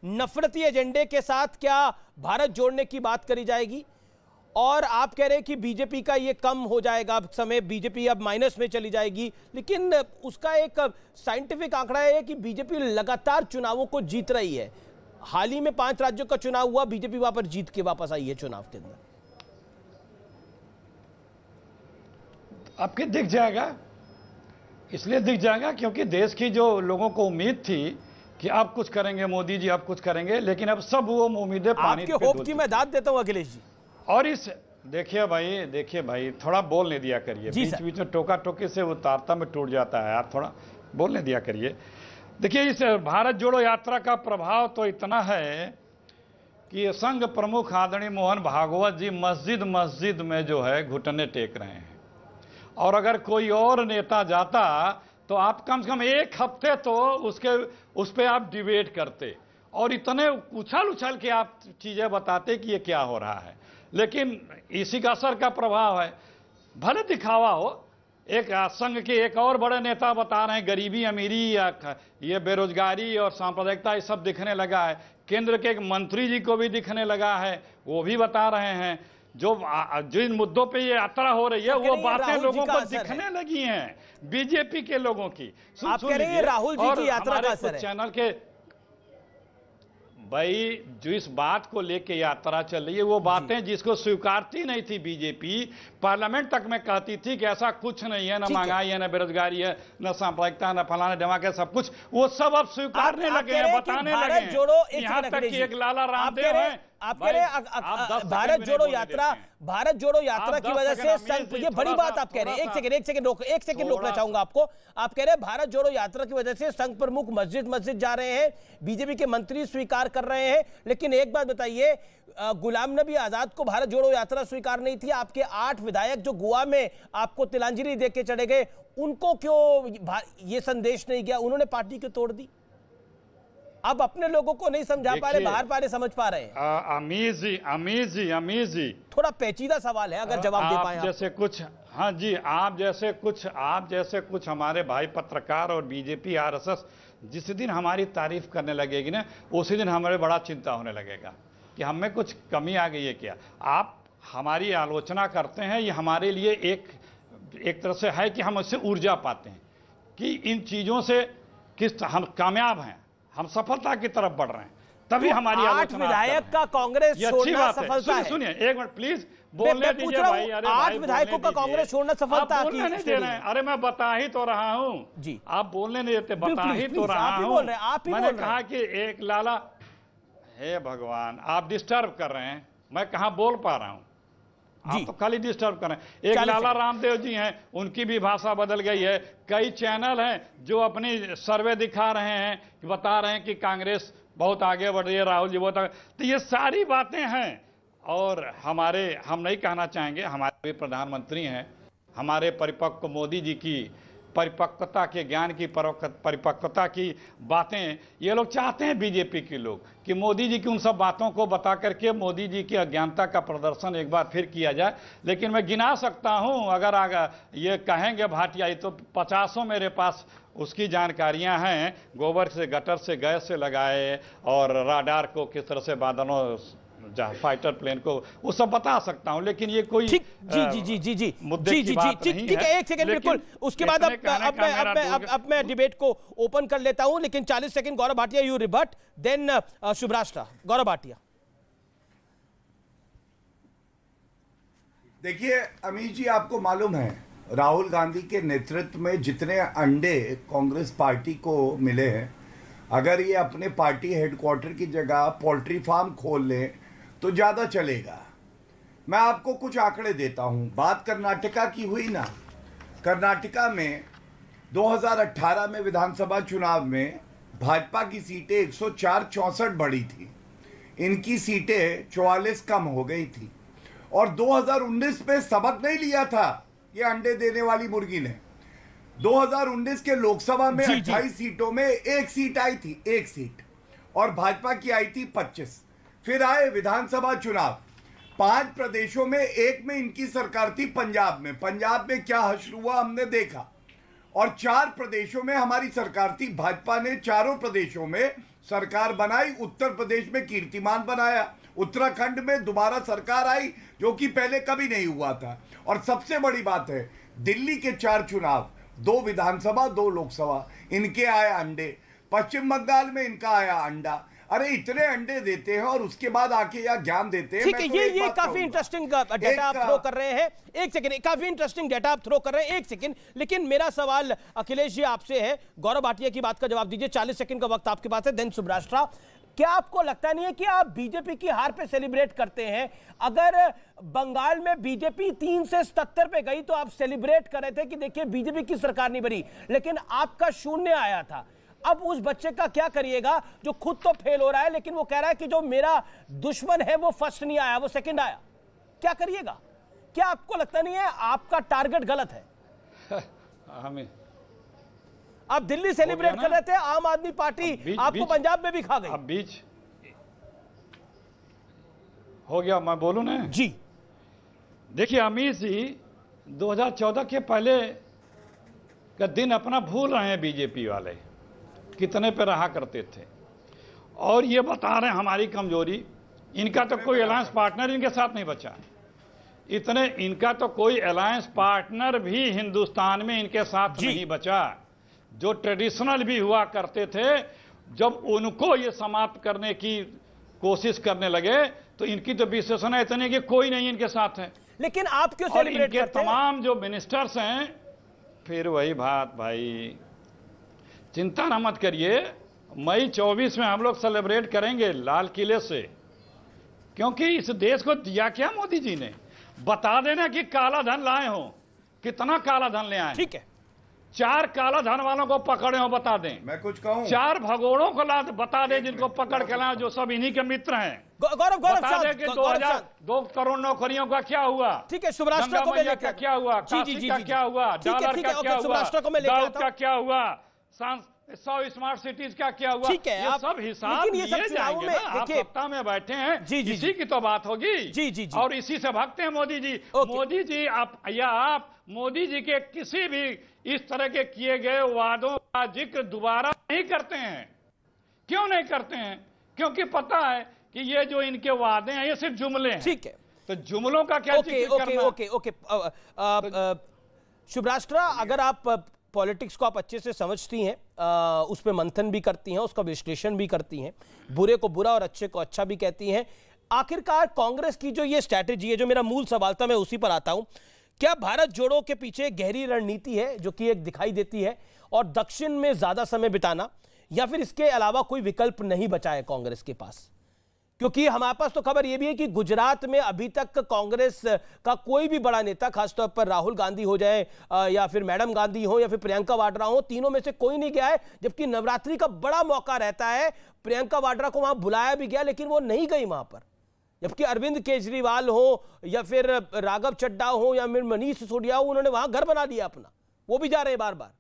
नफरती एजेंडे के साथ क्या भारत जोड़ने की बात करी जाएगी? और आप कह रहे हैं कि बीजेपी का ये कम हो जाएगा, अब समय बीजेपी अब माइनस में चली जाएगी, लेकिन उसका एक साइंटिफिक आंकड़ा है कि बीजेपी लगातार चुनावों को जीत रही है। हाल ही में 5 राज्यों का चुनाव हुआ, बीजेपी वहां पर जीत के वापस आई है चुनाव के अंदर। आपके दिख जाएगा, इसलिए दिख जाएगा क्योंकि देश की जो लोगों को उम्मीद थी कि आप कुछ करेंगे मोदी जी, आप कुछ करेंगे, लेकिन अब सब वो उम्मीदें पानी पे होप की मैं दाद देता हूं अखिलेश जी। और इस देखिए भाई थोड़ा बोलने दिया करिए, बीच बीच में टोका टोकी से वो तारता में टूट जाता है, आप थोड़ा बोलने दिया करिए। देखिए, इस भारत जोड़ो यात्रा का प्रभाव तो इतना है कि संघ प्रमुख आदरणीय मोहन भागवत जी मस्जिद मस्जिद में जो है घुटने टेक रहे हैं, और अगर कोई और नेता जाता तो आप कम से कम एक हफ्ते तो उस पर आप डिबेट करते और इतने उछल उछल के आप चीजें बताते कि ये क्या हो रहा है। लेकिन इसी का असर का प्रभाव है, भले दिखावा हो। एक संघ के एक और बड़े नेता बता रहे हैं गरीबी अमीरी या ये बेरोजगारी और सांप्रदायिकता ये सब दिखने लगा है। केंद्र के एक मंत्री जी को भी दिखने लगा है, वो भी बता रहे हैं जो जिन मुद्दों पे ये यात्रा हो रही है वो बातें लोगों को दिखने लगी हैं, बीजेपी के लोगों की। आप कह रहे हैं राहुल जी की यात्रा का असर है। चैनल के भाई जो इस बात को लेके यात्रा चल रही है वो बातें जिसको स्वीकारती नहीं थी बीजेपी, पार्लियामेंट तक में कहती थी कि ऐसा कुछ नहीं है, न महंगाई है, न बेरोजगारी है, न सांप्रदायिकता, न फलाने ढमाके है, सब कुछ वो सब अब स्वीकारने लगे हैं, बताने लगे हैं। यहाँ तक कि एक लाला रामदेव है। आप कह रहे हैं भारत जोड़ो यात्रा की वजह से संघ, ये बड़ी बात आप कह रहे हैं। एक सेकंड रोकना चाहूंगा आपको। आप कह रहे हैं भारत जोड़ो यात्रा की वजह से संघ प्रमुख मस्जिद जा रहे हैं, बीजेपी के मंत्री स्वीकार कर रहे हैं, लेकिन एक बात बताइए, गुलाम नबी आजाद को भारत जोड़ो यात्रा स्वीकार नहीं थी, आपके 8 विधायक जो गोवा में आपको तिलांजलि दे के चले गए, उनको क्यों ये संदेश नहीं गया? उन्होंने पार्टी क्यों तोड़ दी? अब अपने लोगों को नहीं समझा पा रहे, बाहर पारे समझ पा रहे हैं। अमीर जी थोड़ा पेचीदा सवाल है, अगर जवाब दे पाए जैसे कुछ। हाँ जी, आप जैसे कुछ हमारे भाई पत्रकार और बीजेपी आरएसएस जिस दिन हमारी तारीफ करने लगेगी ना, उसी दिन हमारे बड़ा चिंता होने लगेगा कि हमें कुछ कमी आ गई है क्या। आप हमारी आलोचना करते हैं, ये हमारे लिए एक तरह से है कि हम इससे ऊर्जा पाते हैं कि इन चीजों से हम कामयाब हैं, हम सफलता की तरफ बढ़ रहे हैं, तभी तो हमारी 8 विधायक का कांग्रेस छोड़ना सफलता है। सुनिए एक मिनट प्लीज, बोलने दीजिए भाई। अरे 8 विधायकों का कांग्रेस छोड़ना सफलता की नहीं दे रहे हैं। अरे मैं बता ही तो रहा हूं जी, आप बोलने नहीं देते, बता ही तो रहा हूं। मैंने कहा कि एक लाला, हे भगवान, आप डिस्टर्ब कर रहे हैं, मैं कहां बोल पा रहा हूं, आप तो खाली डिस्टर्ब कर रहे हैं। एक लाला रामदेव जी हैं, उनकी भी भाषा बदल गई है। कई चैनल हैं जो अपनी सर्वे दिखा रहे हैं, बता रहे हैं कि कांग्रेस बहुत आगे बढ़ रही है, राहुल जी बहुत आगे। तो ये सारी बातें हैं, और हम नहीं कहना चाहेंगे, हमारे भी प्रधानमंत्री हैं, हमारे परिपक्व मोदी जी की परिपक्वता के ज्ञान की परिपक्वता की बातें ये लोग चाहते हैं, बीजेपी के लोग, कि मोदी जी की उन सब बातों को बता करके मोदी जी की अज्ञानता का प्रदर्शन एक बार फिर किया जाए। लेकिन मैं गिना सकता हूं, अगर ये कहेंगे भाटिया, तो 50 मेरे पास उसकी जानकारियां हैं, गोबर से, गटर से, गैस से लगाए, और राडार को किस तरह से बादलों, फाइटर प्लेन को, वो सब बता सकता हूं। लेकिन ये कोई मुद्दे की बात नहीं है। ठीक है, एक सेकंड, बिल्कुल। उसके बाद अब मैं डिबेट को ओपन कर लेता हूं, लेकिन 40 second Gaurav Bhatia, you rebut, then Shubhrashtra. Gaurav Bhatia. देखिए अमीर जी, आपको मालूम है राहुल गांधी के नेतृत्व में जितने अंडे कांग्रेस पार्टी को मिले हैं, अगर ये अपने पार्टी हेडक्वार्टर की जगह पोल्ट्री फार्म खोल लें तो ज्यादा चलेगा। मैं आपको कुछ आंकड़े देता हूं। बात कर्नाटका की हुई ना, कर्नाटका में 2018 में विधानसभा चुनाव में भाजपा की सीटें 104-64 बढ़ी थी, इनकी सीटें 44 कम हो गई थी। और 2019 में सबक नहीं लिया था ये अंडे देने वाली मुर्गी ने। 2019 के लोकसभा में 28 सीटों में 1 सीट आई थी, 1 सीट, और भाजपा की आई थी 25। फिर आए विधानसभा चुनाव, 5 प्रदेशों में, एक में इनकी सरकार थी, पंजाब में। पंजाब में क्या हश्र हुआ हमने देखा। और 4 प्रदेशों में हमारी सरकार थी, भाजपा ने चारों प्रदेशों में सरकार बनाई, उत्तर प्रदेश में कीर्तिमान बनाया, उत्तराखंड में दोबारा सरकार आई जो कि पहले कभी नहीं हुआ था। और सबसे बड़ी बात है, दिल्ली के 4 चुनाव, 2 विधानसभा 2 लोकसभा, इनके आए अंडे, पश्चिम बंगाल में इनका आया अंडा। अरे इतने अंडे देते हैं और उसके बाद आके यहाँ ज्ञान देते हैं। ठीक है, ये काफी इंटरेस्टिंग डेटा आप थ्रो कर रहे हैं। एक सेकंड, काफी इंटरेस्टिंग डेटा आप थ्रो कर रहे हैं, एक सेकंड। लेकिन मेरा सवाल अखिलेश जी आपसे है, गौरव भाटिया की बात का जवाब दीजिए, 40 सेकंड का वक्त आपके पास है। देन सुब्राष्ट्रा, क्या आपको लगता नहीं है कि आप बीजेपी की हार पे सेलिब्रेट करते हैं? अगर बंगाल में बीजेपी 3 से 77 पे गई तो आप सेलिब्रेट कर रहे थे कि देखिए बीजेपी की सरकार नहीं बनी, लेकिन आपका 0 आया था। अब उस बच्चे का क्या करिएगा जो खुद तो फेल हो रहा है, लेकिन वो कह रहा है कि जो मेरा दुश्मन है वो फर्स्ट नहीं आया, वो सेकंड आया? क्या करिएगा? क्या आपको लगता नहीं है आपका टारगेट गलत है? हमें आप दिल्ली सेलिब्रेट कर रहे थे, आम आदमी पार्टी आपको पंजाब में भी खा गई। अब बीच हो गया, मैं बोलूं ना जी। देखिए अमित जी 2014 के पहले का दिन अपना भूल रहे हैं बीजेपी वाले, कितने पे रहा करते थे। और ये बता रहे हैं हमारी कमजोरी। इनका तो कोई अलायंस पार्टनर इनके साथ नहीं बचा, इनका तो कोई अलायंस पार्टनर भी हिंदुस्तान में इनके साथ नहीं बचा। जो ट्रेडिशनल भी हुआ करते थे, जब उनको ये समाप्त करने की कोशिश करने लगे तो इनकी तो विशेषण इतनी कि कोई नहीं इनके साथ है। लेकिन आप क्यों सेलिब्रेट करते हैं? तमाम जो मिनिस्टर्स हैं, फिर वही बात भाई, चिंता ना मत करिए, मई 24 में हम लोग सेलिब्रेट करेंगे लाल किले से। क्योंकि इस देश को दिया क्या मोदी जी ने? बता देना कि काला धन लाए हो, कितना काला धन ले आए। ठीक है, 4 काला धन वालों को पकड़े हो, बता दें। मैं कुछ कहूं? 4 भगोड़ों को बता दें जिनको पकड़ के लाए, जो सब इन्हीं के मित्र हैं। गौरव बता दें कि 2 करोड़ नौकरियों का क्या हुआ। ठीक है, सुब्राष्ट्रा को मैं लेकर क्या हुआ, काशी का क्या हुआ, डॉलर का क्या हुआ, दाऊद का क्या हुआ, 100 स्मार्ट सिटीज का क्या हुआ। ठीक है, ये सब हिसाब लिए जाएंगे ना। आप सत्ता में बैठे हैं, इसी की तो बात होगी। जी। और इसी से भागते हैं मोदी जी। मोदी जी आप मोदी जी के किसी भी इस तरह के किए गए वादों का जिक्र दोबारा नहीं करते हैं। क्यों नहीं करते हैं? क्योंकि पता है कि ये जो इनके वादे हैं ये सिर्फ जुमले हैं। ठीक है, तो जुमलों का क्या जिक्र करना? ओके। सुब्राष्ट्रा, अगर आप पॉलिटिक्स को आप अच्छे से समझती हैं, उस पर मंथन भी करती हैं, उसका विश्लेषण भी करती हैं, बुरे को बुरा और अच्छे को अच्छा भी कहती हैं, आखिरकार कांग्रेस की जो ये स्ट्रैटेजी है, जो मेरा मूल सवाल था मैं उसी पर आता हूं, क्या भारत जोड़ो के पीछे गहरी रणनीति है जो कि एक दिखाई देती है और दक्षिण में ज्यादा समय बिताना, या फिर इसके अलावा कोई विकल्प नहीं बचा है कांग्रेस के पास? क्योंकि हमारे पास तो खबर यह भी है कि गुजरात में अभी तक कांग्रेस का कोई भी बड़ा नेता, खासतौर पर राहुल गांधी हो जाए या फिर मैडम गांधी हो या फिर प्रियंका वाड्रा हो, तीनों में से कोई नहीं गया है। जबकि नवरात्रि का बड़ा मौका रहता है, प्रियंका वाड्रा को वहां बुलाया भी गया लेकिन वो नहीं गई वहां पर। जबकि अरविंद केजरीवाल हो या फिर राघव चड्ढा हो या फिर मनीष सिसोदिया हो, उन्होंने वहां घर बना लिया अपना, वो भी जा रहे हैं बार बार।